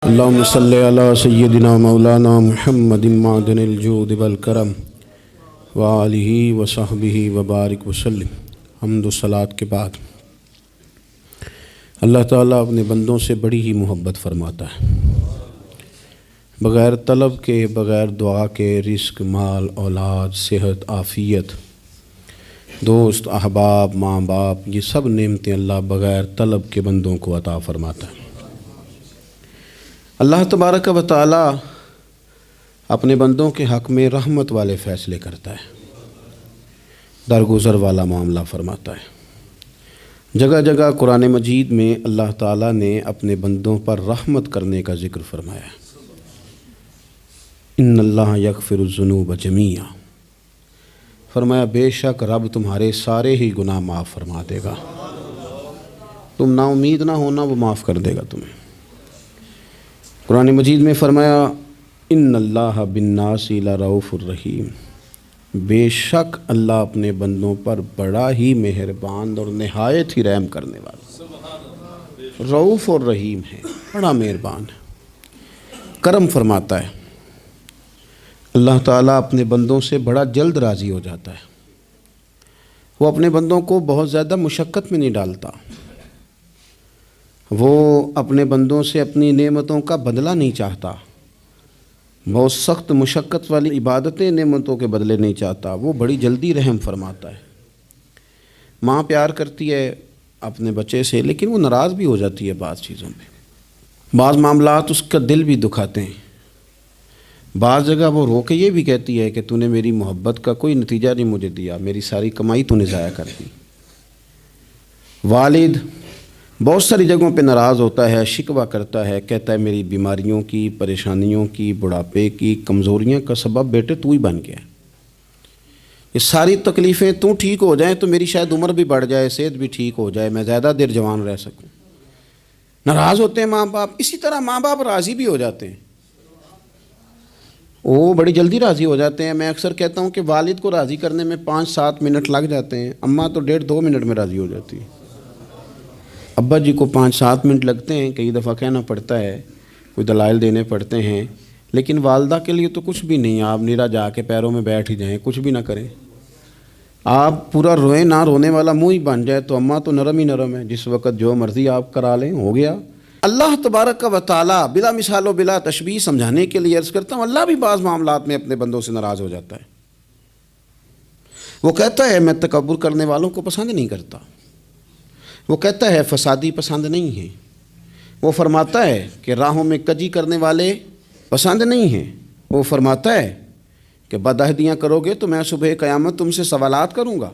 اللہم صلی علی سیدنا مولانا محمد معدن الجود والکرم وآلہ وصحبہ وبارک وسلم۔ حمد و صلاۃ کے بعد اللہ تعالیٰ اپنے بندوں سے بڑی ہی محبت فرماتا ہے۔ بغیر طلب کے، بغیر دعا کے رزق، مال، اولاد، صحت، عافیت، دوست، احباب، ماں باپ، یہ سب نعمتیں اللہ بغیر طلب کے بندوں کو عطا فرماتا ہے۔ اللہ تبارک و تعالیٰ اپنے بندوں کے حق میں رحمت والے فیصلے کرتا ہے، درگزر والا معاملہ فرماتا ہے۔ جگہ جگہ قرآن مجید میں اللہ تعالیٰ نے اپنے بندوں پر رحمت کرنے کا ذکر فرمایا ہے۔ ان اللہ یغفر الذنوب جمیعا، فرمایا بے شک رب تمہارے سارے ہی گناہ معاف فرما دے گا، تم نا امید نہ ہونا، وہ معاف کر دے گا تمہیں۔ قرآن مجید میں فرمایا ان اللہ بالناس لرؤوف الرحیم، بے شک اللہ اپنے بندوں پر بڑا ہی مہربان اور نہایت ہی رحم کرنے والا، رؤوف اور رحیم ہے، بڑا مہربان ہے، کرم فرماتا ہے۔ اللہ تعالیٰ اپنے بندوں سے بڑا جلد راضی ہو جاتا ہے، وہ اپنے بندوں کو بہت زیادہ مشقت میں نہیں ڈالتا، وہ اپنے بندوں سے اپنی نعمتوں کا بدلہ نہیں چاہتا، بہت سخت مشقت والی عبادتیں نعمتوں کے بدلے نہیں چاہتا، وہ بڑی جلدی رحم فرماتا ہے۔ ماں پیار کرتی ہے اپنے بچے سے، لیکن وہ ناراض بھی ہو جاتی ہے بعض چیزوں میں، بعض معاملات اس کا دل بھی دکھاتے ہیں، بعض جگہ وہ رو کے یہ بھی کہتی ہے کہ تو نے میری محبت کا کوئی نتیجہ نہیں مجھے دیا، میری ساری کمائی تو نے ضائع کر دی۔ والد بہت ساری جگہوں پہ ناراض ہوتا ہے، شکوہ کرتا ہے، کہتا ہے میری بیماریوں کی، پریشانیوں کی، بڑھاپے کی، کمزوریاں کا سبب بیٹے تو ہی بن گیا ہے، یہ ساری تکلیفیں تو ٹھیک ہو جائیں تو میری شاید عمر بھی بڑھ جائے، صحت بھی ٹھیک ہو جائے، میں زیادہ دیر جوان رہ سکوں۔ ناراض ہوتے ہیں ماں باپ، اسی طرح ماں باپ راضی بھی ہو جاتے ہیں، وہ بڑی جلدی راضی ہو جاتے ہیں۔ میں اکثر کہتا ہوں کہ والد کو راضی کرنے میں 5-7 منٹ لگ جاتے ہیں، اماں تو 1.5-2 منٹ میں راضی ہو جاتی ہے۔ ابا جی کو 5-7 منٹ لگتے ہیں، کئی دفعہ کہنا پڑتا ہے، کوئی دلائل دینے پڑتے ہیں، لیکن والدہ کے لیے تو کچھ بھی نہیں، آپ نیرا جا کے پیروں میں بیٹھ ہی جائیں، کچھ بھی نہ کریں، آپ پورا روئیں نہ، رونے والا منہ ہی بن جائے، تو اماں تو نرم ہی نرم ہے، جس وقت جو مرضی آپ کرا لیں ہو گیا۔ اللہ تبارک و تعالیٰ بلا مثال و بلا تشبیہ سمجھانے کے لیے عرض کرتا ہوں، اللہ بھی بعض معاملات میں اپنے بندوں سے ناراض ہو جاتا ہے۔ وہ کہتا ہے میں تکبر کرنے والوں کو پسند نہیں کرتا، وہ کہتا ہے فسادی پسند نہیں ہیں، وہ فرماتا ہے کہ راہوں میں کجی کرنے والے پسند نہیں ہیں، وہ فرماتا ہے کہ بدعہدیاں کرو گے تو میں صبح قیامت تم سے سوالات کروں گا۔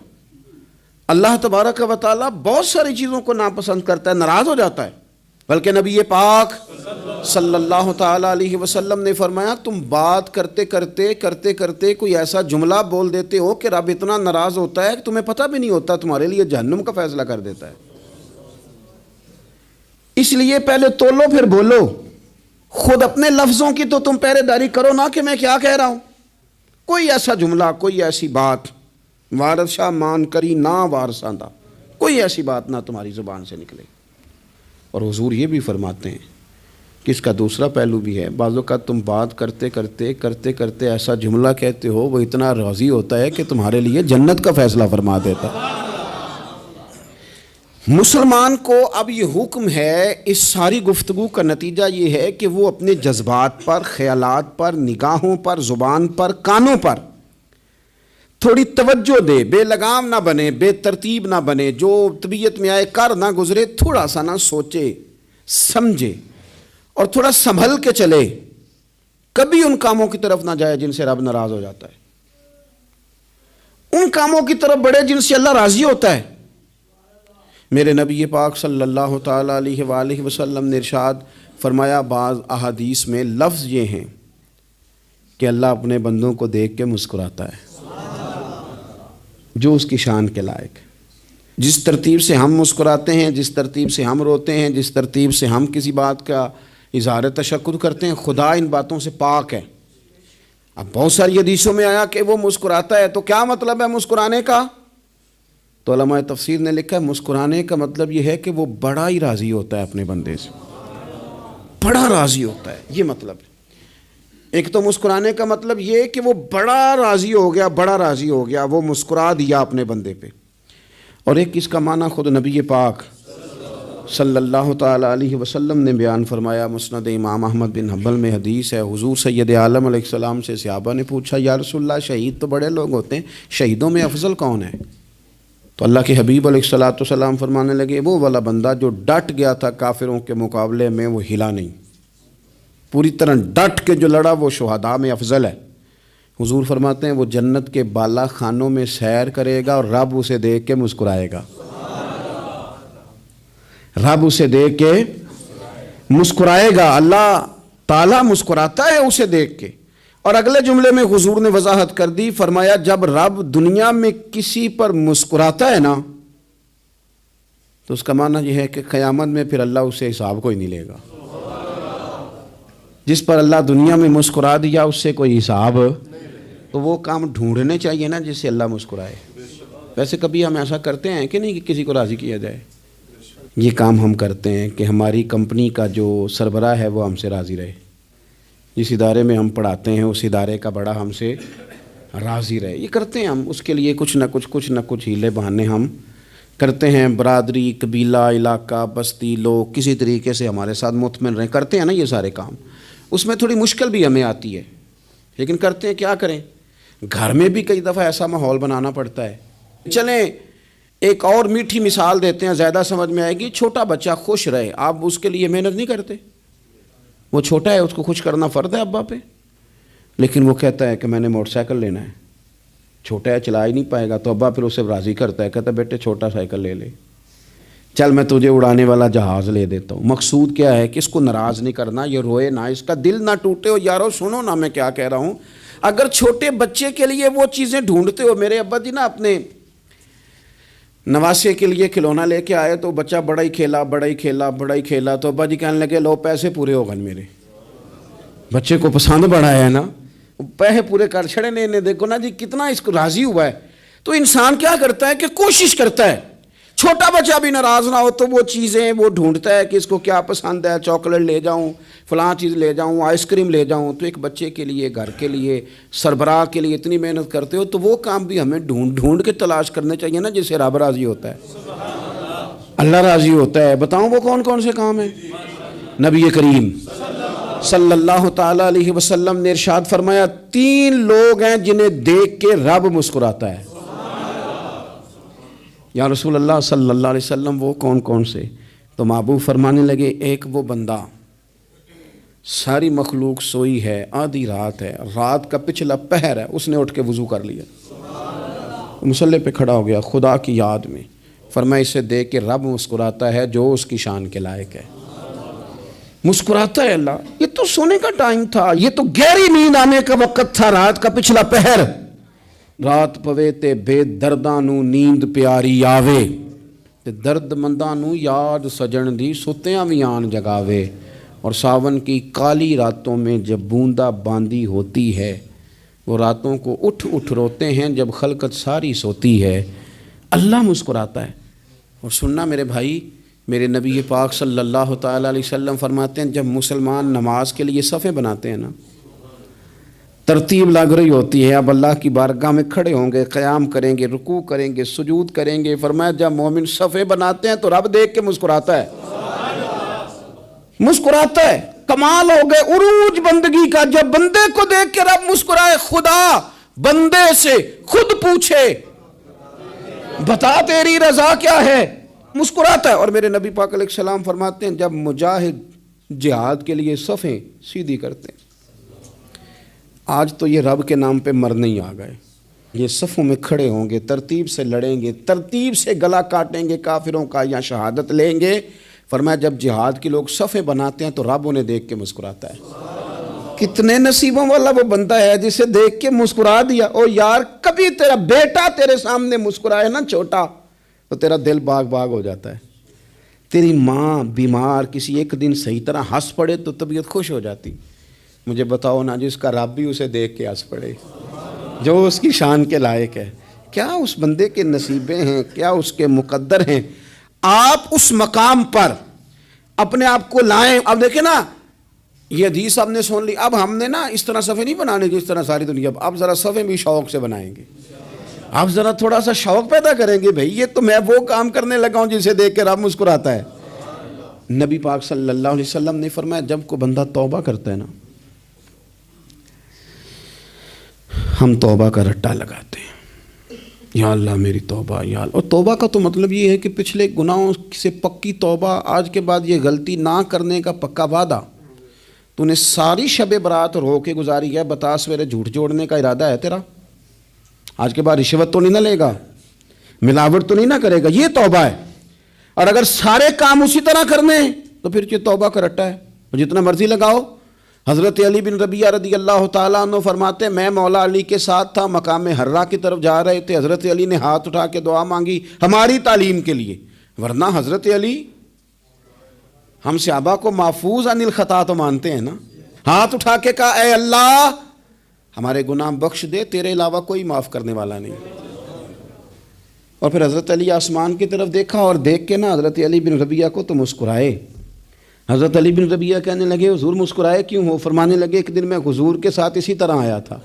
اللہ تبارک و تعالیٰ بہت ساری چیزوں کو ناپسند کرتا ہے، ناراض ہو جاتا ہے، بلکہ نبی پاک صلی اللہ تعالیٰ علیہ وسلم نے فرمایا تم بات کرتے کرتے کوئی ایسا جملہ بول دیتے ہو کہ رب اتنا ناراض ہوتا ہے کہ تمہیں پتہ بھی نہیں ہوتا، تمہارے لیے جہنم کا فیصلہ کر دیتا ہے۔ اس لیے پہلے تولو پھر بولو، خود اپنے لفظوں کی تو تم پہرے داری کرو نا کہ میں کیا کہہ رہا ہوں۔ کوئی ایسا جملہ، کوئی ایسی بات وارث شاہ مان کری نہ وارثاندہ، کوئی ایسی بات نہ تمہاری زبان سے نکلے۔ اور حضور یہ بھی فرماتے ہیں کہ اس کا دوسرا پہلو بھی ہے، بعض اوقات تم بات کرتے کرتے ایسا جملہ کہتے ہو وہ اتنا راضی ہوتا ہے کہ تمہارے لیے جنت کا فیصلہ فرما دیتا ہے۔ مسلمان کو اب یہ حکم ہے، اس ساری گفتگو کا نتیجہ یہ ہے کہ وہ اپنے جذبات پر، خیالات پر، نگاہوں پر، زبان پر، کانوں پر تھوڑی توجہ دے، بے لگام نہ بنے، بے ترتیب نہ بنے، جو طبیعت میں آئے کر نہ گزرے، تھوڑا سا نہ سوچے سمجھے اور تھوڑا سنبھل کے چلے، کبھی ان کاموں کی طرف نہ جائے جن سے رب ناراض ہو جاتا ہے، ان کاموں کی طرف بڑھے جن سے اللہ راضی ہوتا ہے۔ میرے نبی پاک صلی اللہ تعالیٰ علیہ وآلہ وسلم نے ارشاد فرمایا، بعض احادیث میں لفظ یہ ہیں کہ اللہ اپنے بندوں کو دیکھ کے مسکراتا ہے، جو اس کی شان کے لائق۔ جس ترتیب سے ہم مسکراتے ہیں، جس ترتیب سے ہم روتے ہیں، جس ترتیب سے ہم کسی بات کا اظہار تشکر کرتے ہیں، خدا ان باتوں سے پاک ہے۔ اب بہت ساری حدیثوں میں آیا کہ وہ مسکراتا ہے، تو کیا مطلب ہے مسکرانے کا؟ تو علماء تفسیر نے لکھا ہے مسکرانے کا مطلب یہ ہے کہ وہ بڑا ہی راضی ہوتا ہے اپنے بندے سے، بڑا راضی ہوتا ہے، یہ مطلب ہے۔ ایک تو مسکرانے کا مطلب یہ کہ وہ بڑا راضی ہو گیا، بڑا راضی ہو گیا، وہ مسکرا دیا اپنے بندے پہ۔ اور ایک اس کا معنی خود نبی پاک صلی اللہ تعالیٰ علیہ وسلم نے بیان فرمایا، مسند امام احمد بن حنبل میں حدیث ہے، حضور سید عالم علیہ السلام سے صحابہ نے پوچھا، یا رسول اللہ شہید تو بڑے لوگ ہوتے ہیں، شہیدوں میں افضل کون ہے؟ تو اللہ کے حبیب علیہ السلام فرمانے لگے، وہ والا بندہ جو ڈٹ گیا تھا کافروں کے مقابلے میں، وہ ہلا نہیں، پوری طرح ڈٹ کے جو لڑا، وہ شہداء میں افضل ہے۔ حضور فرماتے ہیں وہ جنت کے بالا خانوں میں سیر کرے گا اور رب اسے دیکھ کے مسکرائے گا، رب اسے دیکھ کے مسکرائے گا، اللہ تعالیٰ مسکراتا ہے اسے دیکھ کے۔ اور اگلے جملے میں حضور نے وضاحت کر دی، فرمایا جب رب دنیا میں کسی پر مسکراتا ہے نا، تو اس کا معنی یہ ہے کہ قیامت میں پھر اللہ اسے حساب کوئی نہیں لے گا۔ جس پر اللہ دنیا میں مسکرا دیا اس سے کوئی حساب، تو وہ کام ڈھونڈنے چاہیے نا جس سے اللہ مسکرائے۔ ویسے کبھی ہم ایسا کرتے ہیں کہ نہیں کہ کسی کو راضی کیا جائے؟ یہ کام ہم کرتے ہیں کہ ہماری کمپنی کا جو سربراہ ہے وہ ہم سے راضی رہے، جس ادارے میں ہم پڑھاتے ہیں اس ادارے کا بڑا ہم سے راضی رہے، یہ کرتے ہیں ہم۔ اس کے لیے کچھ نہ کچھ ہیلے بہانے ہم کرتے ہیں، برادری، قبیلہ، علاقہ، بستی، لوگ کسی طریقے سے ہمارے ساتھ مطمئن رہیں، کرتے ہیں نا یہ سارے کام۔ اس میں تھوڑی مشکل بھی ہمیں آتی ہے، لیکن کرتے ہیں، کیا کریں۔ گھر میں بھی کئی دفعہ ایسا ماحول بنانا پڑتا ہے۔ چلیں ایک اور میٹھی مثال دیتے ہیں، زیادہ سمجھ میں آئے گی۔ چھوٹا بچہ خوش رہے، آپ اس کے لیے محنت نہیں کرتے، وہ چھوٹا ہے، اس کو خوش کرنا فرض ہے ابا پہ، لیکن وہ کہتا ہے کہ میں نے موٹر سائیکل لینا ہے، چھوٹا ہے چلا ہی نہیں پائے گا، تو ابا پھر اسے راضی کرتا ہے، کہتا ہے بیٹے چھوٹا سائیکل لے لے، چل میں تجھے اڑانے والا جہاز لے دیتا ہوں۔ مقصود کیا ہے کہ اس کو ناراض نہیں کرنا، یہ روئے نہ، اس کا دل نہ ٹوٹے۔ ہو یارو سنو نا میں کیا کہہ رہا ہوں، اگر چھوٹے بچے کے لیے وہ چیزیں ڈھونڈتے ہو، میرے ابا جی نا اپنے نواسے کے لیے کھلونا لے کے آئے تو بچہ بڑا ہی کھیلا، تو ابا جی کہنے لگے لو پیسے پورے ہو گئے میرے، بچے کو پسند بڑا ہے نا، پیسے پورے کر چھڑے نے، دیکھو نا جی کتنا اس کو راضی ہوا ہے۔ تو انسان کیا کرتا ہے کہ کوشش کرتا ہے، چھوٹا بچہ بھی ناراض نہ ہو تو وہ چیزیں وہ ڈھونڈتا ہے کہ اس کو کیا پسند ہے، چاکلیٹ لے جاؤں، فلاں چیز لے جاؤں، آئس کریم لے جاؤں۔ تو ایک بچے کے لیے، گھر کے لیے، سربراہ کے لیے اتنی محنت کرتے ہو، تو وہ کام بھی ہمیں ڈھونڈ کے تلاش کرنے چاہیے نا جس سے رب راضی ہوتا ہے، اللہ راضی ہوتا ہے۔ بتاؤں وہ کون کون سے کام ہیں؟ نبی کریم صلی اللہ تعالیٰ علیہ وسلم نے ارشاد فرمایا 3 لوگ ہیں جنہیں دیکھ کے رب مسکراتا ہے۔ یا رسول اللہ صلی اللہ علیہ وسلم وہ کون کون سے؟ تو محبوب فرمانے لگے، ایک وہ بندہ ساری مخلوق سوئی ہے، آدھی رات ہے، رات کا پچھلا پہر ہے، اس نے اٹھ کے وضو کر لیا، مصلی پہ کھڑا ہو گیا خدا کی یاد میں، فرمایا اسے دیکھ کے رب مسکراتا ہے جو اس کی شان کے لائق ہے، مسکراتا ہے اللہ۔ یہ تو سونے کا ٹائم تھا، یہ تو گہری نیند آنے کا وقت تھا، رات کا پچھلا پہر، رات پوے تے بے درداں نو نیند پیاری آوے، تے درد منداں نو یاد سجن دی ستیاں وی آن جگاوے۔ اور ساون کی کالی راتوں میں جب بوندا باندی ہوتی ہے، وہ راتوں کو اٹھ روتے ہیں جب خلقت ساری سوتی ہے، اللہ مسکراتا ہے۔ اور سننا میرے بھائی، میرے نبی پاک صلی اللہ تعالیٰ علیہ وسلم فرماتے ہیں جب مسلمان نماز کے لیے صفیں بناتے ہیں نا، ترتیب لگ رہی ہوتی ہے، اب اللہ کی بارگاہ میں کھڑے ہوں گے، قیام کریں گے، رکوع کریں گے، سجود کریں گے، فرمایا جب مومن صفیں بناتے ہیں تو رب دیکھ کے مسکراتا ہے، مسکراتا ہے۔ کمال ہو گئے عروج بندگی کا، جب بندے کو دیکھ کے رب مسکرائے، خدا بندے سے خود پوچھے بتا تیری رضا کیا ہے، مسکراتا ہے۔ اور میرے نبی پاک علیہ السلام فرماتے ہیں جب مجاہد جہاد کے لیے صفیں سیدھی کرتے ہیں، آج تو یہ رب کے نام پہ مرنے ہی آ گئے، یہ صفوں میں کھڑے ہوں گے، ترتیب سے لڑیں گے، ترتیب سے گلا کاٹیں گے کافروں کا یا شہادت لیں گے۔ فرمایا جب جہاد کے لوگ صفیں بناتے ہیں تو رب انہیں دیکھ کے مسکراتا ہے۔ کتنے نصیبوں والا وہ بندہ ہے جسے دیکھ کے مسکرا دیا۔ او یار کبھی تیرا بیٹا تیرے سامنے مسکرائے نا چھوٹا، تو تیرا دل باغ باغ ہو جاتا ہے۔ تیری ماں بیمار کسی ایک دن صحیح طرح ہنس پڑے تو طبیعت خوش ہو جاتی۔ مجھے بتاؤ نا جس کا رب بھی اسے دیکھ کے ہنس پڑے، جو اس کی شان کے لائق ہے، کیا اس بندے کے نصیبیں ہیں، کیا اس کے مقدر ہیں۔ آپ اس مقام پر اپنے آپ کو لائیں۔ اب دیکھیں نا، یہ حدیث ہم نے سن لی، اب ہم نے نا اس طرح صفحے نہیں بنانے جس طرح ساری دنیا، اب ذرا صفحے بھی شوق سے بنائیں گے، اب ذرا تھوڑا سا شوق پیدا کریں گے، بھئی یہ تو میں وہ کام کرنے لگا ہوں جسے دیکھ کے رب مسکراتا ہے۔ نبی پاک صلی اللہ علیہ وسلم نے فرمایا جب کوئی بندہ توبہ کرتا ہے نا، ہم توبہ کا رٹا لگاتے ہیں، یا اللہ میری توبہ، یا اللہ۔ اور توبہ کا تو مطلب یہ ہے کہ پچھلے گناہوں سے پکی توبہ، آج کے بعد یہ غلطی نہ کرنے کا پکا وعدہ۔ تو نے ساری شب برات رو کے گزاری ہے، بتا سویرے جھوٹ جوڑنے کا ارادہ ہے تیرا؟ آج کے بعد رشوت تو نہیں نہ لے گا، ملاوٹ تو نہیں نہ کرے گا، یہ توبہ ہے۔ اور اگر سارے کام اسی طرح کرنے ہیں تو پھر یہ توبہ کا رٹا ہے، جتنا مرضی لگاؤ۔ حضرت علی بن ربیعہ رضی اللہ تعالیٰ عنہ فرماتے ہیں میں مولا علی کے ساتھ تھا، مقام حرہ کی طرف جا رہے تھے، حضرت علی نے ہاتھ اٹھا کے دعا مانگی ہماری تعلیم کے لیے، ورنہ حضرت علی ہم صحابہ کو محفوظ عن الخطا تو مانتے ہیں نا۔ ہاتھ اٹھا کے کہا اے اللہ ہمارے گناہ بخش دے، تیرے علاوہ کوئی معاف کرنے والا نہیں۔ اور پھر حضرت علی آسمان کی طرف دیکھا اور دیکھ کے نا حضرت علی بن ربیعہ کو تو مسکرائے۔ حضرت علی بن ربیعہ کہنے لگے حضور مسکرائے کیوں ہو؟ فرمانے لگے ایک دن میں حضور کے ساتھ اسی طرح آیا تھا،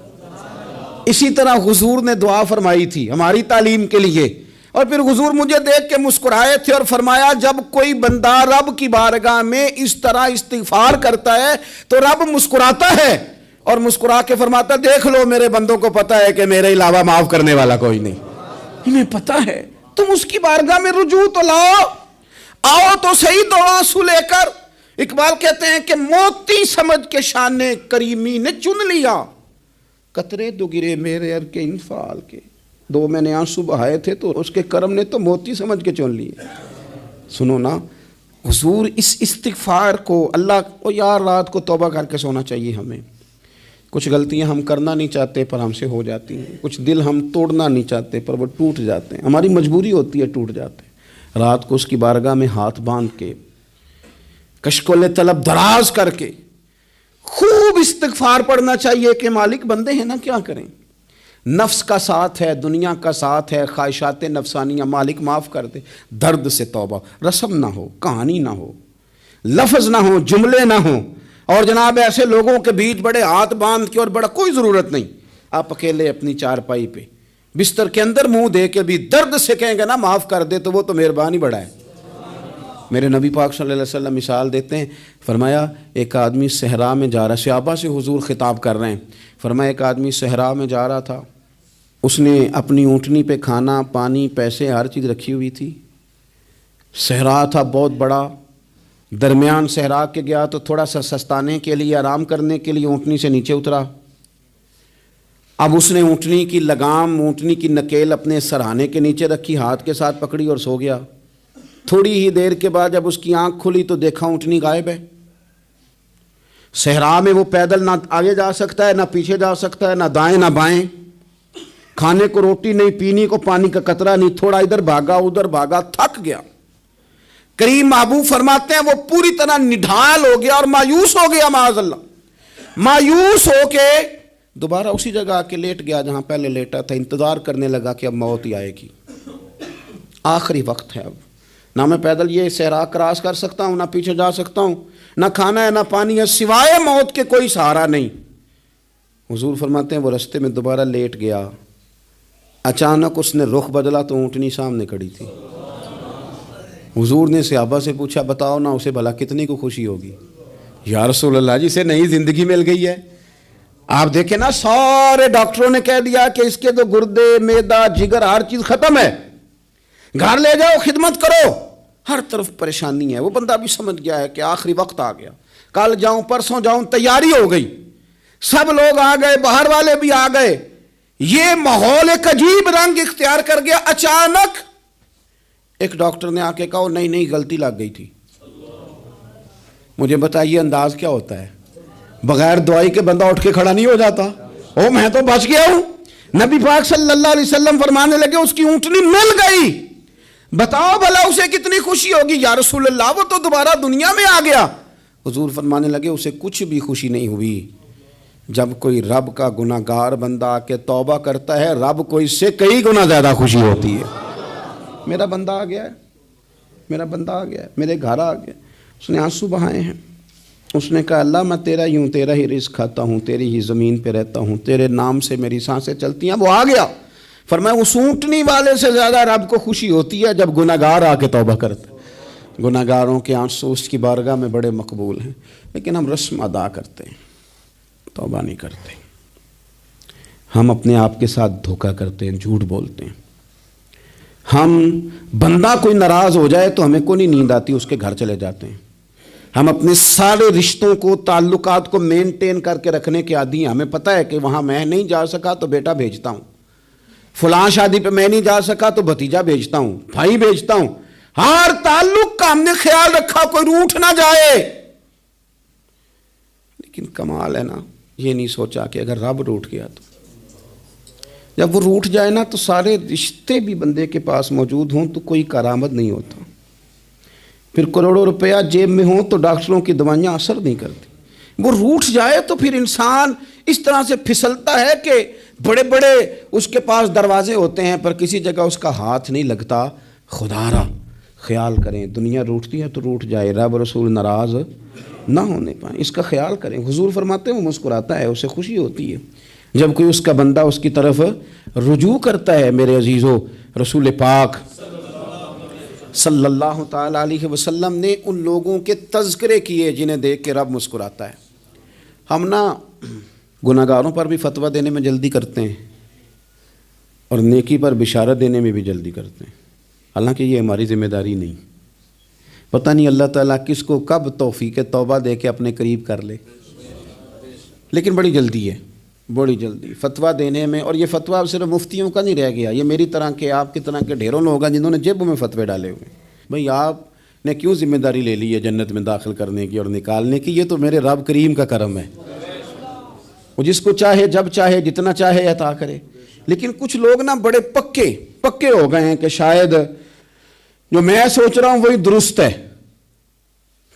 اسی طرح حضور نے دعا فرمائی تھی ہماری تعلیم کے لیے، اور پھر حضور مجھے دیکھ کے مسکرائے تھے اور فرمایا جب کوئی بندہ رب کی بارگاہ میں اس طرح استغفار کرتا ہے تو رب مسکراتا ہے، اور مسکرا کے فرماتا دیکھ لو میرے بندوں کو پتا ہے کہ میرے علاوہ معاف کرنے والا کوئی نہیں، انہیں پتا ہے، تم اس کی بارگاہ میں رجوع تو لاؤ، آؤ تو صحیح دو آنسو لے کر۔ اقبال کہتے ہیں کہ موتی سمجھ کے شان کریمی نے چن لیا، قطرے دو گرے میرے ار کے انفعال کے، دو میں نے آنسو بہائے تھے تو اس کے کرم نے تو موتی سمجھ کے چن لیے۔ سنو نا حضور اس استغفار کو، اللہ او یار رات کو توبہ کر کے سونا چاہیے ہمیں، کچھ غلطیاں ہم کرنا نہیں چاہتے پر ہم سے ہو جاتی ہیں، کچھ دل ہم توڑنا نہیں چاہتے پر وہ ٹوٹ جاتے ہیں، ہماری مجبوری ہوتی ہے ٹوٹ جاتے ہیں۔ رات کو اس کی بارگاہ میں ہاتھ باندھ کے کشکول طلب دراز کر کے خوب استغفار پڑھنا چاہیے کہ مالک بندے ہیں نا کیا کریں، نفس کا ساتھ ہے، دنیا کا ساتھ ہے، خواہشات نفسانیہ، مالک معاف کر دے۔ درد سے توبہ، رسم نہ ہو، کہانی نہ ہو، لفظ نہ ہو، جملے نہ ہوں، اور جناب ایسے لوگوں کے بیچ بڑے ہاتھ باندھ کے اور بڑا کوئی ضرورت نہیں، آپ اکیلے اپنی چارپائی پہ بستر کے اندر منہ دے کے بھی درد سے کہیں گے نا معاف کر دے تو وہ تو مہربانی بڑا ہے۔ میرے نبی پاک صلی اللہ علیہ وسلم مثال دیتے ہیں، فرمایا ایک آدمی صحرا میں جا رہا، صحابہ سے حضور خطاب کر رہے ہیں، فرمایا ایک آدمی صحرا میں جا رہا تھا، اس نے اپنی اونٹنی پہ کھانا پانی پیسے ہر چیز رکھی ہوئی تھی، صحرا تھا بہت بڑا، درمیان صحرا کے گیا تو تھوڑا سا سستانے کے لیے آرام کرنے کے لیے اونٹنی سے نیچے اترا، اب اس نے اونٹنی کی لگام اونٹنی کی نکیل اپنے سرہانے کے نیچے رکھی، ہاتھ کے ساتھ پکڑی اور سو گیا۔ تھوڑی ہی دیر کے بعد جب اس کی آنکھ کھلی تو دیکھا اونٹنی غائب ہے۔ صحرا میں وہ پیدل نہ آگے جا سکتا ہے نہ پیچھے جا سکتا ہے، نہ دائیں نہ بائیں، کھانے کو روٹی نہیں، پینے کو پانی کا قطرہ نہیں، تھوڑا ادھر بھاگا ادھر بھاگا، تھک گیا۔ کریم محبوب فرماتے ہیں وہ پوری طرح نڈھال ہو گیا اور مایوس ہو گیا، معاذ اللہ، مایوس ہو کے دوبارہ اسی جگہ آ کے لیٹ گیا جہاں پہلے لیٹا تھا، انتظار کرنے لگا کہ اب موت ہی آئے گی، آخری وقت ہے، اب نہ میں پیدل یہ صحرا کراس کر سکتا ہوں، نہ پیچھے جا سکتا ہوں، نہ کھانا ہے نہ پانی ہے، سوائے موت کے کوئی سہارا نہیں۔ حضور فرماتے ہیں وہ رستے میں دوبارہ لیٹ گیا، اچانک اس نے رخ بدلا تو اونٹنی سامنے کھڑی تھی۔ حضور نے صحابہ سے پوچھا بتاؤ نا اسے بھلا کتنی کو خوشی ہوگی؟ یا رسول اللہ جسے نئی زندگی مل گئی ہے۔ آپ دیکھیں نا سارے ڈاکٹروں نے کہہ دیا کہ اس کے تو گردے معدہ جگر ہر چیز ختم ہے، گھر لے جاؤ خدمت کرو، ہر طرف پریشانی ہے۔ وہ بندہ بھی سمجھ گیا ہے کہ آخری وقت آ گیا، کل جاؤں پرسوں جاؤں، تیاری ہو گئی، سب لوگ آ گئے، باہر والے بھی آ گئے، یہ ماحول ایک عجیب رنگ اختیار کر گیا۔ اچانک ایک ڈاکٹر نے آ کے کہا نہیں نہیں غلطی لگ گئی تھی۔ مجھے بتائیے انداز کیا ہوتا ہے؟ بغیر دوائی کے بندہ اٹھ کے کھڑا نہیں ہو جاتا، او میں تو بچ گیا ہوں۔ نبی پاک صلی اللہ علیہ وسلم فرمانے لگے اس کی اونٹنی مل گئی، بتاؤ بھلا اسے کتنی خوشی ہوگی؟ یا رسول اللہ وہ تو دوبارہ دنیا میں آ گیا۔ حضور فرمانے لگے اسے کچھ بھی خوشی نہیں ہوئی۔ جب کوئی رب کا گناہ گار بندہ آ کے توبہ کرتا ہے، رب کو اس سے کئی گنا زیادہ خوشی ہوتی ہے۔ میرا بندہ آ گیا ہے، میرا بندہ آ گیا ہے، میرے گھر آ گیا، اس نے آنسو بہائے ہیں، اس نے کہا اللہ میں تیرا ہی ہوں، تیرا ہی رزق کھاتا ہوں، تیری ہی زمین پہ رہتا ہوں، تیرے نام سے میری سانسیں چلتی ہیں۔ وہ آ گیا، فرمایا اس اونٹنی والے سے زیادہ رب کو خوشی ہوتی ہے جب گناہگار آ کے توبہ کرتا ہے۔ گناہگاروں کے آنسو اس کی بارگاہ میں بڑے مقبول ہیں، لیکن ہم رسم ادا کرتے ہیں، توبہ نہیں کرتے۔ ہم اپنے آپ کے ساتھ دھوکہ کرتے ہیں، جھوٹ بولتے ہیں۔ ہم بندہ کوئی ناراض ہو جائے تو ہمیں کو نہیں نیند آتی، اس کے گھر چلے جاتے ہیں۔ ہم اپنے سارے رشتوں کو، تعلقات کو مینٹین کر کے رکھنے کے عادی ہیں۔ ہمیں پتہ ہے کہ وہاں میں نہیں جا سکا تو بیٹا بھیجتا ہوں، فلاں شادی پہ میں نہیں جا سکا تو بھتیجا بھیجتا ہوں، بھائی بھیجتا ہوں۔ ہر تعلق کا ہم نے خیال رکھا کوئی روٹھ نہ جائے۔ لیکن کمال ہے نا، یہ نہیں سوچا کہ اگر رب روٹھ گیا تو جب وہ روٹھ جائے نا تو سارے رشتے بھی بندے کے پاس موجود ہوں تو کوئی کارآمد نہیں ہوتا۔ پھر کروڑوں روپیہ جیب میں ہوں تو ڈاکٹروں کی دوائیاں اثر نہیں کرتی۔ وہ روٹھ جائے تو پھر انسان اس طرح سے پھسلتا ہے کہ بڑے بڑے اس کے پاس دروازے ہوتے ہیں پر کسی جگہ اس کا ہاتھ نہیں لگتا۔ خدا را خیال کریں، دنیا روٹتی ہے تو روٹھ جائے، رب رسول ناراض نہ ہونے پائیں، اس کا خیال کریں۔ حضور فرماتے ہیں وہ مسکراتا ہے، اسے خوشی ہوتی ہے جب کوئی اس کا بندہ اس کی طرف رجوع کرتا ہے۔ میرے عزیزو، رسول پاک صلی اللہ تعالی علیہ وسلم نے ان لوگوں کے تذکرے کیے جنہیں دیکھ کے رب مسکراتا ہے۔ ہم نا گناہگاروں پر بھی فتویٰ دینے میں جلدی کرتے ہیں اور نیکی پر بشارت دینے میں بھی جلدی کرتے ہیں، حالانکہ یہ ہماری ذمہ داری نہیں۔ پتہ نہیں اللہ تعالیٰ کس کو کب توفیق توبہ دے کے اپنے قریب کر لے، لیکن بڑی جلدی ہے، بڑی جلدی فتویٰ دینے میں۔ اور یہ فتویٰ صرف مفتیوں کا نہیں رہ گیا، یہ میری طرح کے، آپ کی طرح کے ڈھیروں لوگ ہیں جنہوں نے جیبوں میں فتوے ڈالے ہوئے۔ بھئی آپ نے کیوں ذمہ داری لے لی ہے جنت میں داخل کرنے کی اور نکالنے کی؟ یہ تو میرے رب کریم کا کرم ہے، وہ جس کو چاہے جب چاہے جتنا چاہے عطا کرے۔ لیکن کچھ لوگ نا بڑے پکے ہو گئے ہیں کہ شاید جو میں سوچ رہا ہوں وہی درست ہے۔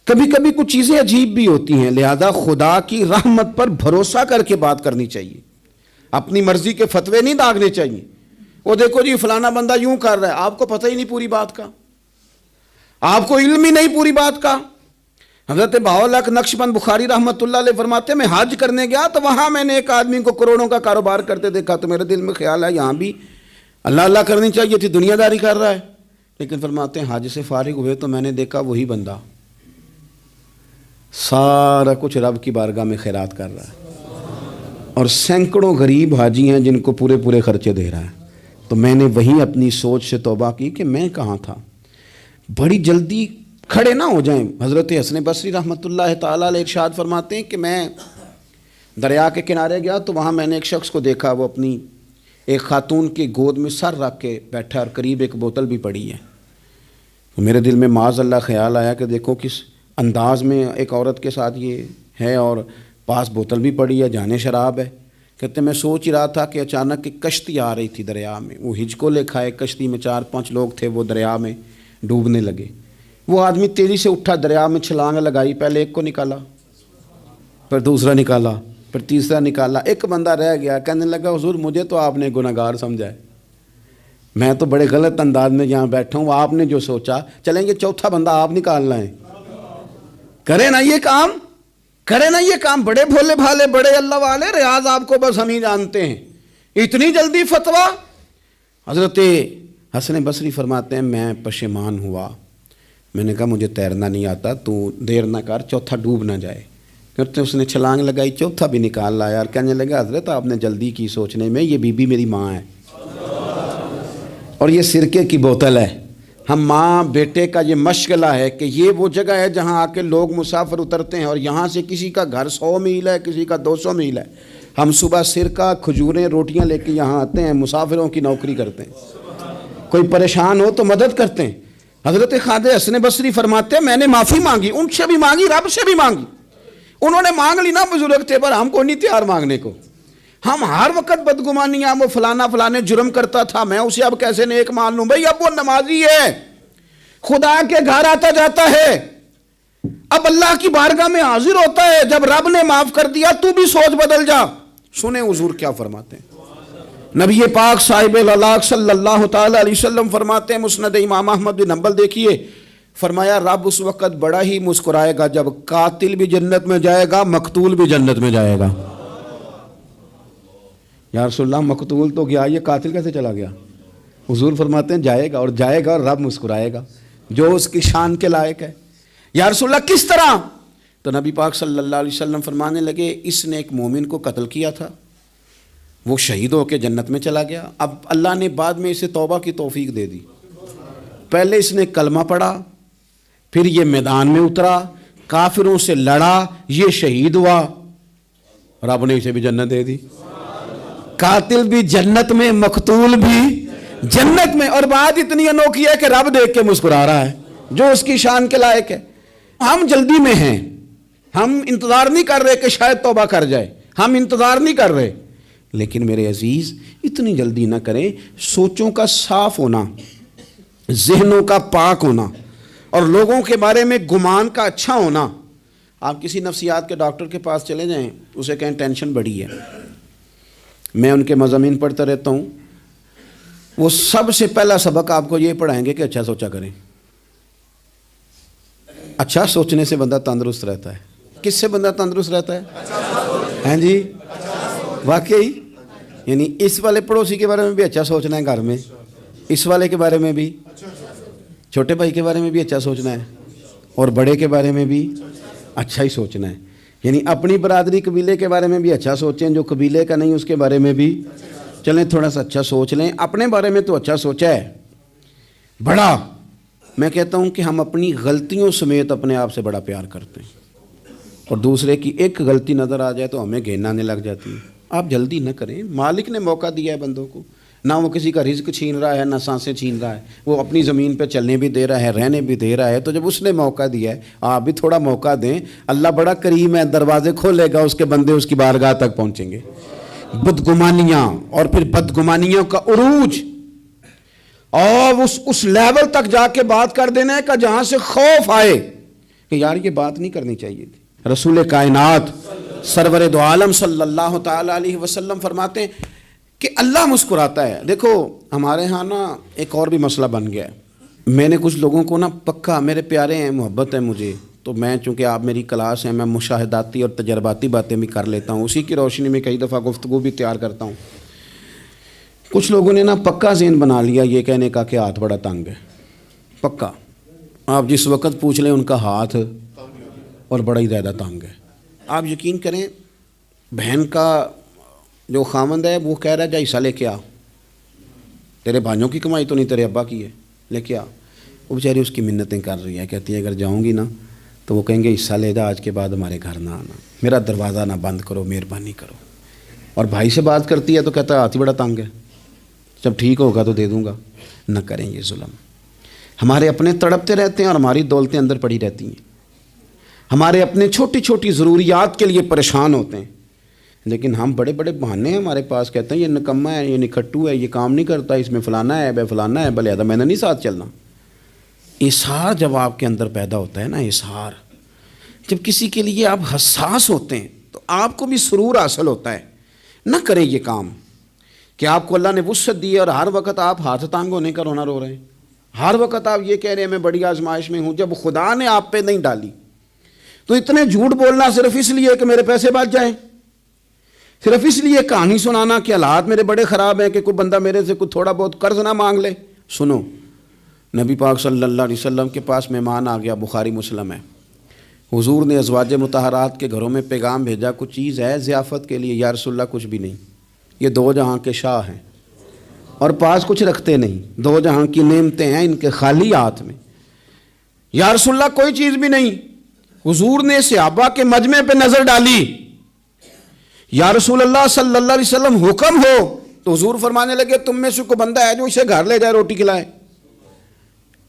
کبھی کبھی کچھ چیزیں عجیب بھی ہوتی ہیں، لہذا خدا کی رحمت پر بھروسہ کر کے بات کرنی چاہیے، اپنی مرضی کے فتوے نہیں داغنے چاہیے۔ وہ دیکھو جی فلانا بندہ یوں کر رہا ہے، آپ کو پتہ ہی نہیں پوری بات کا، آپ کو علم ہی نہیں پوری بات کا۔ حضرت بہاءالحق نقشبند بخاری رحمۃ اللہ علیہ فرماتے ہیں میں حج کرنے گیا تو وہاں میں نے ایک آدمی کو کروڑوں کا کاروبار کرتے دیکھا تو میرے دل میں خیال ہے یہاں بھی اللہ اللہ کرنی چاہیے تھی، دنیا داری کر رہا ہے۔ لیکن فرماتے ہیں حج سے فارغ ہوئے تو میں نے دیکھا وہی بندہ سارا کچھ رب کی بارگاہ میں خیرات کر رہا ہے، اور سینکڑوں غریب حاجی ہیں جن کو پورے خرچے دے رہا ہے۔ تو میں نے وہیں اپنی سوچ سے توبہ کی کہ میں کہاں تھا۔ بڑی جلدی کھڑے نہ ہو جائیں۔ حضرت حسن بصری رحمۃ اللہ تعالیٰ علیہ ارشاد فرماتے ہیں کہ میں دریا کے کنارے گیا تو وہاں میں نے ایک شخص کو دیکھا، وہ اپنی ایک خاتون کی گود میں سر رکھ کے بیٹھا اور قریب ایک بوتل بھی پڑی ہے۔ میرے دل میں معاذ اللہ خیال آیا کہ دیکھو کس انداز میں ایک عورت کے ساتھ یہ ہے، اور پاس بوتل بھی پڑی ہے، جانے شراب ہے۔ کہتے میں سوچ ہی رہا تھا کہ اچانک ایک کشتی آ رہی تھی دریا میں، وہ ہچکو لے کھائے، کشتی میں 4-5 لوگ تھے، وہ دریا میں ڈوبنے لگے۔ وہ آدمی تیزی سے اٹھا، دریا میں چھلانگ لگائی، پہلے ایک کو نکالا، پھر دوسرا نکالا، پھر تیسرا نکالا، ایک بندہ رہ گیا۔ کہنے لگا حضور مجھے تو آپ نے گناہگار سمجھا ہے، میں تو بڑے غلط انداز میں یہاں بیٹھا ہوں، آپ نے جو سوچا چلیں گے چوتھا بندہ آپ نکالنا ہے، کرے نا یہ کام، کرے نا یہ کام۔ بڑے بھولے بھالے، بڑے اللہ والے، ریاض آپ کو بس ہم ہی جانتے ہیں، اتنی جلدی فتویٰ۔ حضرت حسن بصری فرماتے ہیں میں پشیمان ہوا، میں نے کہا مجھے تیرنا نہیں آتا، تو دیر نہ کر، چوتھا ڈوب نہ جائے۔ کرتے اس نے چھلانگ لگائی، چوتھا بھی نکال لایا، اور کہنے لگا حضرت آپ نے جلدی کی سوچنے میں، یہ بی بی میری ماں ہے اور یہ سرکے کی بوتل ہے۔ ہم ماں بیٹے کا یہ مشغلہ ہے کہ یہ وہ جگہ ہے جہاں آ کے لوگ مسافر اترتے ہیں، اور یہاں سے کسی کا گھر 100 میل ہے، کسی کا 200 میل ہے۔ ہم صبح سرکہ، کھجوریں، روٹیاں لے کے یہاں آتے ہیں، مسافروں کی نوکری کرتے ہیں، کوئی پریشان ہو تو مدد کرتے ہیں۔ حضرت خواجہ حسن بصری فرماتے ہیں میں نے معافی مانگی، ان سے بھی مانگی، رب سے بھی مانگی۔ انہوں نے مانگ لی نا بزرگ تھے، پر ہم کو نہیں تیار مانگنے کو۔ ہم ہر وقت بدگمانیاں، وہ فلانے جرم کرتا تھا، میں اسے اب کیسے نیک مان لوں؟ بھئی اب وہ نمازی ہے، خدا کے گھر آتا جاتا ہے، اب اللہ کی بارگاہ میں حاضر ہوتا ہے، جب رب نے معاف کر دیا تو بھی سوچ بدل جا۔ سنیں حضور کیا فرماتے ہیں۔ نبی پاک صاحب الاخلاق صلی اللہ تعالی علیہ وسلم فرماتے ہیں، مسند امام احمد بن حنبل دیکھیے، فرمایا رب اس وقت بڑا ہی مسکرائے گا جب قاتل بھی جنت میں جائے گا، مقتول بھی جنت میں جائے گا۔ یا رسول اللہ مقتول تو گیا، یہ قاتل کیسے چلا گیا؟ حضور فرماتے ہیں جائے گا، اور جائے گا اور رب مسکرائے گا جو اس کی شان کے لائق ہے۔ یا رسول اللہ کس طرح؟ تو نبی پاک صلی اللہ علیہ وسلم فرمانے لگے اس نے ایک مومن کو قتل کیا تھا، وہ شہید ہو کے جنت میں چلا گیا، اب اللہ نے بعد میں اسے توبہ کی توفیق دے دی۔ پہلے اس نے کلمہ پڑھا، پھر یہ میدان میں اترا، کافروں سے لڑا، یہ شہید ہوا، رب نے اسے بھی جنت دے دی۔ قاتل بھی جنت میں، مقتول بھی جنت میں، اور بات اتنی انوکھی ہے کہ رب دیکھ کے مسکرا رہا ہے جو اس کی شان کے لائق ہے۔ ہم جلدی میں ہیں، ہم انتظار نہیں کر رہے کہ شاید توبہ کر جائے، ہم انتظار نہیں کر رہے، لیکن میرے عزیز اتنی جلدی نہ کریں۔ سوچوں کا صاف ہونا، ذہنوں کا پاک ہونا، اور لوگوں کے بارے میں گمان کا اچھا ہونا۔ آپ کسی نفسیات کے ڈاکٹر کے پاس چلے جائیں، اسے کہیں ٹینشن بڑھی ہے، میں ان کے مضامین پڑھتا رہتا ہوں، وہ سب سے پہلا سبق آپ کو یہ پڑھائیں گے کہ اچھا سوچا کریں۔ اچھا سوچنے سے بندہ تندرست رہتا ہے۔ کس سے بندہ تندرست رہتا ہے؟ ہیں جی واقعی، یعنی اس والے پڑوسی کے بارے میں بھی اچھا سوچنا ہے، گھر میں اس والے کے بارے میں بھی، چھوٹے بھائی کے بارے میں بھی اچھا سوچنا ہے، اور بڑے کے بارے میں بھی اچھا ہی سوچنا ہے۔ یعنی اپنی برادری قبیلے کے بارے میں بھی اچھا سوچیں، جو قبیلے کا نہیں اس کے بارے میں بھی چلیں تھوڑا سا اچھا سوچ لیں۔ اپنے بارے میں تو اچھا سوچا ہے بڑا، میں کہتا ہوں کہ ہم اپنی غلطیوں سمیت اپنے آپ سے بڑا پیار کرتے ہیں، اور دوسرے کی ایک غلطی نظر آ جائے تو ہمیں گھین آنے لگ جاتی ہے۔ آپ جلدی نہ کریں، مالک نے موقع دیا ہے بندوں کو، نہ وہ کسی کا رزق چھین رہا ہے، نہ سانسیں چھین رہا ہے، وہ اپنی زمین پہ چلنے بھی دے رہا ہے، رہنے بھی دے رہا ہے، تو جب اس نے موقع دیا ہے آپ بھی تھوڑا موقع دیں۔ اللہ بڑا کریم ہے، دروازے کھولے گا، اس کے بندے اس کی بارگاہ تک پہنچیں گے۔ بدگمانیاں اور پھر بدگمانیوں کا عروج، اور اس لیول تک جا کے بات کر دینا ہے کہ جہاں سے خوف آئے کہ یار یہ بات نہیں کرنی چاہیے تھی۔ رسول کائنات سرور دو عالم صلی اللہ تعالی علیہ وسلم فرماتے ہیں کہ اللہ مسکراتا ہے۔ دیکھو ہمارے ہاں نا ایک اور بھی مسئلہ بن گیا ہے، میں نے کچھ لوگوں کو نا پکا، میرے پیارے ہیں، محبت ہے مجھے، تو میں چونکہ آپ میری کلاس ہیں، میں مشاہداتی اور تجرباتی باتیں بھی کر لیتا ہوں، اسی کی روشنی میں کئی دفعہ گفتگو بھی تیار کرتا ہوں۔ کچھ لوگوں نے نا پکا ذہن بنا لیا یہ کہنے کا کہ ہاتھ بڑا تنگ ہے، پکا، آپ جس وقت پوچھ لیں ان کا ہاتھ اور بڑا ہی زیادہ تنگ ہے۔ آپ یقین کریں، بہن کا جو خامند ہے وہ کہہ رہا ہے جا حصہ لے کے آ، تیرے بھائیوں کی کمائی تو نہیں، تیرے ابا کی ہے، لے کے آ۔ وہ بیچاری اس کی منتیں کر رہی ہے، کہتی ہے اگر جاؤں گی نا تو وہ کہیں گے حصہ لے جا، آج کے بعد ہمارے گھر نہ آنا، میرا دروازہ نہ بند کرو، مہربانی کرو۔ اور بھائی سے بات کرتی ہے تو کہتا ہے ہاتھ ہی بڑا تنگ ہے، جب ٹھیک ہوگا تو دے دوں گا۔ نہ کریں یہ ظلم۔ ہمارے اپنے تڑپتے رہتے ہیں اور ہماری دولتیں اندر پڑی رہتی ہیں، ہمارے اپنے چھوٹی چھوٹی ضروریات کے لیے پریشان ہوتے ہیں، لیکن ہم بڑے بڑے بہانے ہیں ہمارے پاس، کہتے ہیں یہ نکما ہے، یہ نکھٹو ہے، یہ کام نہیں کرتا، اس میں فلانا ہے، بے فلانا ہے، بلے میں نے نہیں ساتھ چلنا۔ اظہار جب آپ کے اندر پیدا ہوتا ہے نا، اظہار جب کسی کے لیے آپ حساس ہوتے ہیں تو آپ کو بھی سرور حاصل ہوتا ہے۔ نہ کریں یہ کام کہ آپ کو اللہ نے وسعت دی ہے اور ہر وقت آپ ہاتھ تانگ ہونے کا رونا رو رہے ہیں، ہر وقت آپ یہ کہہ رہے ہیں میں بڑی آزمائش میں ہوں، جب خدا نے آپ پہ نہیں ڈالی۔ تو اتنے جھوٹ بولنا صرف اس لیے کہ میرے پیسے بچ جائیں، صرف اس لیے کہانی سنانا کہ حالات میرے بڑے خراب ہیں کہ کوئی بندہ میرے سے کوئی تھوڑا بہت قرض نہ مانگ لے۔ سنو، نبی پاک صلی اللہ علیہ وسلم کے پاس مہمان آ گیا، بخاری مسلم ہے، حضور نے ازواج مطہرات کے گھروں میں پیغام بھیجا کچھ چیز ہے ضیافت کے لیے۔ یا رسول اللہ کچھ بھی نہیں، یہ دو جہاں کے شاہ ہیں اور پاس کچھ رکھتے نہیں، دو جہاں کی نعمتیں ہیں ان کے خالی ہاتھ میں۔ یا رسول اللہ کوئی چیز بھی نہیں۔ حضور نے صحابہ کے مجمع پہ نظر ڈالی، یا رسول اللہ صلی اللہ علیہ وسلم حکم ہو، تو حضور فرمانے لگے تم میں سے کوئی بندہ ہے جو اسے گھر لے جائے روٹی کھلائے۔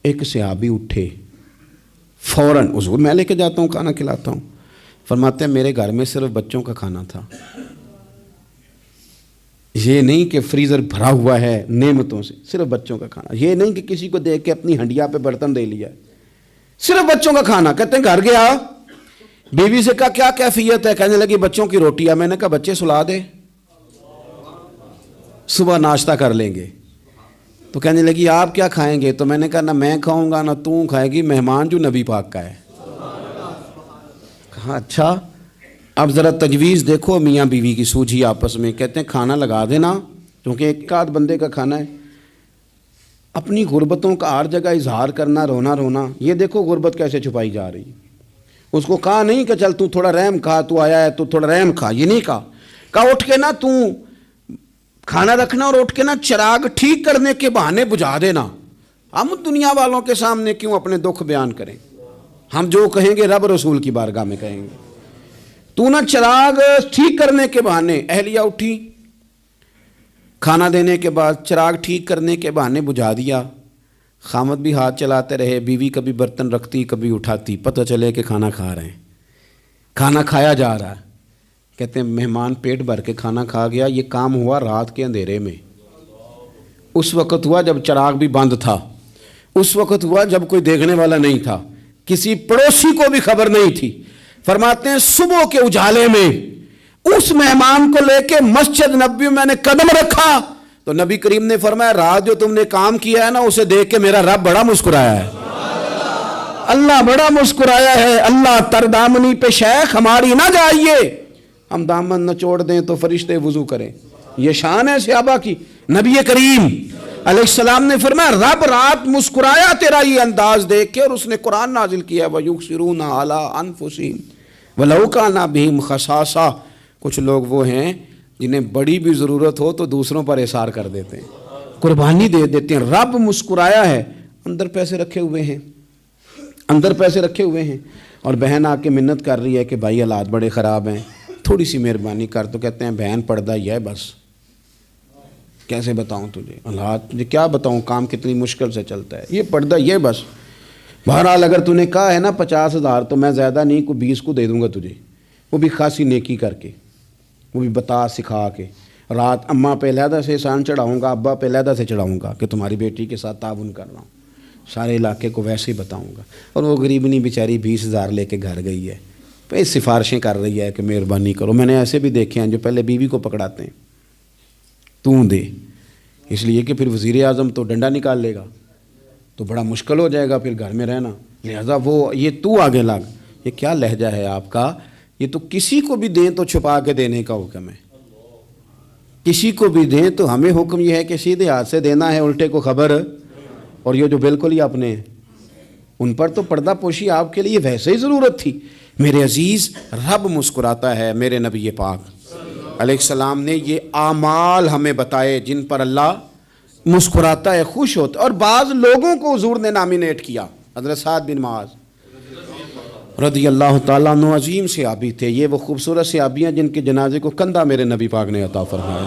ایک صحابی اٹھے فوراً، حضور میں لے کے جاتا ہوں کھانا کھلاتا ہوں۔ فرماتے ہیں میرے گھر میں صرف بچوں کا کھانا تھا، یہ نہیں کہ فریزر بھرا ہوا ہے نعمتوں سے، صرف بچوں کا کھانا، یہ نہیں کہ کسی کو دیکھ کے اپنی ہنڈیا پہ برتن دے لیا، صرف بچوں کا کھانا۔ کہتے ہیں گھر گیا، بیوی سے کہا کیا کیفیت ہے؟ کہنے لگی بچوں کی روٹی ہے۔ میں نے کہا بچے سلا دے، صبح ناشتہ کر لیں گے۔ تو کہنے لگی آپ کیا کھائیں گے؟ تو میں نے کہا نہ میں کھاؤں گا نہ تو کھائے گی، مہمان جو نبی پاک کا ہے۔ کہا اچھا، اب ذرا تجویز دیکھو میاں بیوی کی سوجھی آپس میں۔ کہتے ہیں کھانا لگا دینا، کیونکہ ایک آدھ بندے کا کھانا ہے۔ اپنی غربتوں کا ہر جگہ اظہار کرنا، رونا رونا، یہ دیکھو غربت کیسے چھپائی جا رہی۔ اس کو کہا نہیں کہ چل تو تھوڑا رحم کھا، تو آیا ہے تو تھوڑا رحم کھا، یہ نہیں کہا اٹھ کے نا تو کھانا رکھنا اور اٹھ کے نا چراغ ٹھیک کرنے کے بہانے بجھا دینا۔ ہم دنیا والوں کے سامنے کیوں اپنے دکھ بیان کریں؟ ہم جو کہیں گے رب رسول کی بارگاہ میں کہیں گے۔ تو نا چراغ ٹھیک کرنے کے بہانے، اہلیہ اٹھی، کھانا دینے کے بعد چراغ ٹھیک کرنے کے بہانے بجھا دیا۔ خامد بھی ہاتھ چلاتے رہے، بیوی کبھی برتن رکھتی کبھی اٹھاتی، پتہ چلے کہ کھانا کھا رہے ہیں، کھانا کھایا جا رہا ہے۔ کہتے ہیں مہمان پیٹ بھر کے کھانا کھا گیا۔ یہ کام ہوا رات کے اندھیرے میں، اس وقت ہوا جب چراغ بھی بند تھا، اس وقت ہوا جب کوئی دیکھنے والا نہیں تھا، کسی پڑوسی کو بھی خبر نہیں تھی۔ فرماتے ہیں صبح کے اجالے میں اس مہمان کو لے کے مسجد نبوی میں نے قدم رکھا تو نبی کریم نے فرمایا رات جو تم نے کام کیا ہے نا اسے دیکھ کے میرا رب بڑا مسکرایا ہے، اللہ بڑا مسکرایا ہے۔ اللہ تردامنی پہ شیخ ہماری نہ جائیے، ہم دامن نچوڑ دیں تو فرشتے وضو کریں، یہ شان ہے صحابہ کی۔ نبی کریم علیہ السلام نے فرمایا رب رات مسکرایا تیرا یہ انداز دیکھ کے، اور اس نے قرآن نازل کیا وَيُؤْثِرُونَ عَلَىٰ أَنفُسِهِمْ وَلَوْ كَانَ بِهِمْ خَصَاصَةٌ۔ کچھ لوگ وہ ہیں جنہیں بڑی بھی ضرورت ہو تو دوسروں پر اثار کر دیتے ہیں، قربانی دے دیتے ہیں۔ رب مسکرایا ہے، اندر پیسے رکھے ہوئے ہیں، اندر پیسے رکھے ہوئے ہیں، اور بہن آ کے منت کر رہی ہے کہ بھائی حالات بڑے خراب ہیں، تھوڑی سی مہربانی کر۔ تو کہتے ہیں بہن پردہ یہ ہے بس، کیسے بتاؤں تجھے حالات، تجھے کیا بتاؤں کام کتنی مشکل سے چلتا ہے، یہ پردہ یہ بس۔ بہرحال اگر تو نے کہا ہے نا 50,000 تو میں زیادہ نہیں کوئی 20 کو دے دوں گا تجھے، وہ بھی خاصی نیکی کر کے، وہ بھی بتا سکھا کے۔ رات اماں پہ علیحدہ سے احسان چڑھاؤں گا، ابا پہ علیحدہ سے چڑھاؤں گا کہ تمہاری بیٹی کے ساتھ تعاون کر رہا ہوں، سارے علاقے کو ویسے ہی بتاؤں گا۔ اور وہ غریبنی بیچاری 20,000 لے کے گھر گئی ہے، پہ سفارشیں کر رہی ہے کہ مہربانی کرو۔ میں نے ایسے بھی دیکھے ہیں جو پہلے بیوی کو پکڑاتے ہیں تو دے، اس لیے کہ پھر وزیر اعظم تو ڈنڈا نکال لے گا تو بڑا مشکل ہو جائے گا پھر گھر میں رہنا، لہذا وہ یہ تو آگے لگ۔ یہ کیا لہجہ ہے آپ کا؟ یہ تو کسی کو بھی دیں تو چھپا کے دینے کا حکم ہے، کسی کو بھی دیں تو ہمیں حکم یہ ہے کہ سیدھے ہاتھ سے دینا ہے، الٹے کو خبر۔ اور یہ جو بالکل ہی اپنے ہیں ان پر تو پردہ پوشی آپ کے لیے ویسے ہی ضرورت تھی۔ میرے عزیز رب مسکراتا ہے۔ میرے نبی پاک علیہ السلام نے یہ اعمال ہمیں بتائے جن پر اللہ مسکراتا ہے، خوش ہوتا ہے۔ اور بعض لوگوں کو حضور نے نامینیٹ کیا، حضرت سعد بن معاذ رضی اللہ تعالیٰ عنہ عظیم صحابی تھے۔ یہ وہ خوبصورت صحابی ہیں جن کے جنازے کو کندھا میرے نبی پاک نے عطا فرمایا،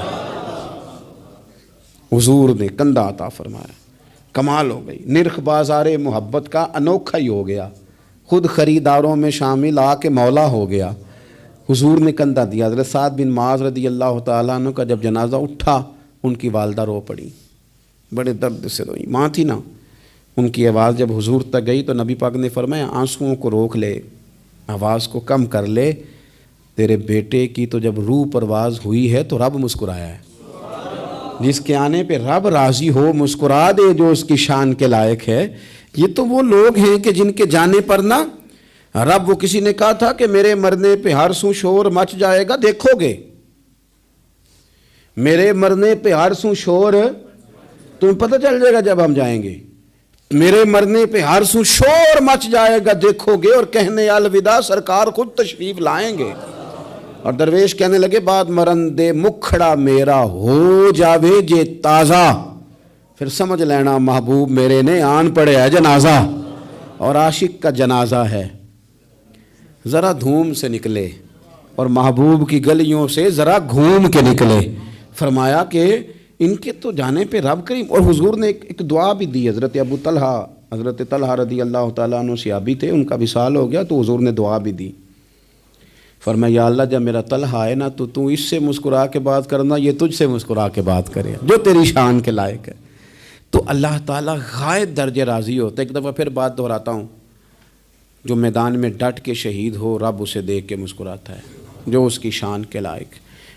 حضور نے کندھا عطا فرمایا۔ کمال ہو گئی، نرخ بازار محبت کا انوکھا ہی ہو گیا، خود خریداروں میں شامل آ کے مولا ہو گیا۔ حضور نے کندھا دیا۔ حضرت سعد بن معاذ رضی اللہ تعالیٰ عنہ کا جب جنازہ اٹھا، ان کی والدہ رو پڑی، بڑے درد سے روئی، ماں تھی نا۔ ان کی آواز جب حضور تک گئی تو نبی پاک نے فرمایا آنسوؤں کو روک لے، آواز کو کم کر لے، تیرے بیٹے کی تو جب روح پرواز ہوئی ہے تو رب مسکرایا ہے۔ جس کے آنے پہ رب راضی ہو مسکرا دے جو اس کی شان کے لائق ہے۔ یہ تو وہ لوگ ہیں کہ جن کے جانے پر نا رب، وہ کسی نے کہا تھا کہ میرے مرنے پہ ہر سو شور مچ جائے گا، دیکھو گے میرے مرنے پہ ہر سو شور، تمہیں پتہ چل جائے گا جب ہم جائیں گے، میرے مرنے پہ ہر سو شور مچ جائے گا دیکھو گے، اور کہنے الوداع سرکار خود تشریف لائیں گے۔ اور درویش کہنے لگے بعد مرندے مکھڑا میرا ہو جاوے جے تازہ، پھر سمجھ لینا محبوب میرے نے آن پڑے ہے جنازہ، اور عاشق کا جنازہ ہے ذرا دھوم سے نکلے، اور محبوب کی گلیوں سے ذرا گھوم کے نکلے۔ فرمایا کہ ان کے تو جانے پہ رب کریم، اور حضور نے ایک دعا بھی دی۔ حضرت ابو طلحہ، حضرت طلحہ رضی اللہ تعالیٰ عنہ صحابی تھے، ان کا وصال ہو گیا تو حضور نے دعا بھی دی۔ فرمایا یا اللہ جب میرا طلحہ ہے نا تو اس سے مسکرا کے بات کرنا، یہ تجھ سے مسکرا کے بات کرے جو تیری شان کے لائق ہے۔ تو اللہ تعالیٰ غائب درجے راضی ہوتا ہے۔ ایک دفعہ پھر بات دہراتا ہوں، جو میدان میں ڈٹ کے شہید ہو رب اسے دیکھ کے مسکراتا ہے، جو اس کی شان کے لائق،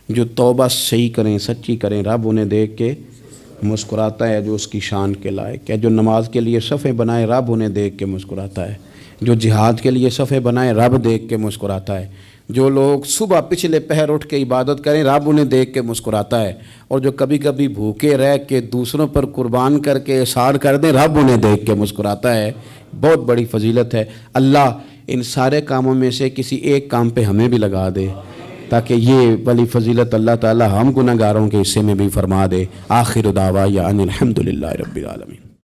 جو توبہ صحیح کریں سچی کریں رب انہیں دیکھ کے مسکراتا ہے جو اس کی شان کے لائق ہے، جو نماز کے لیے صفیں بنائے رب انہیں دیکھ کے مسکراتا ہے، جو جہاد کے لیے صفیں بنائے رب دیکھ کے مسکراتا ہے، جو لوگ صبح پچھلے پہر اٹھ کے عبادت کریں رب انہیں دیکھ کے مسکراتا ہے، اور جو کبھی کبھی بھوکے رہ کے دوسروں پر قربان کر کے احسان کر دیں رب انہیں دیکھ کے مسکراتا ہے۔ بہت بڑی فضیلت ہے۔ اللہ ان سارے کاموں میں سے کسی ایک کام پہ ہمیں بھی لگا دے تاکہ یہ بڑی فضیلت اللہ تعالی ہم گناہگاروں کے حصے میں بھی فرما دے۔ آخر دعوانا ان الحمد للہ رب العالمین۔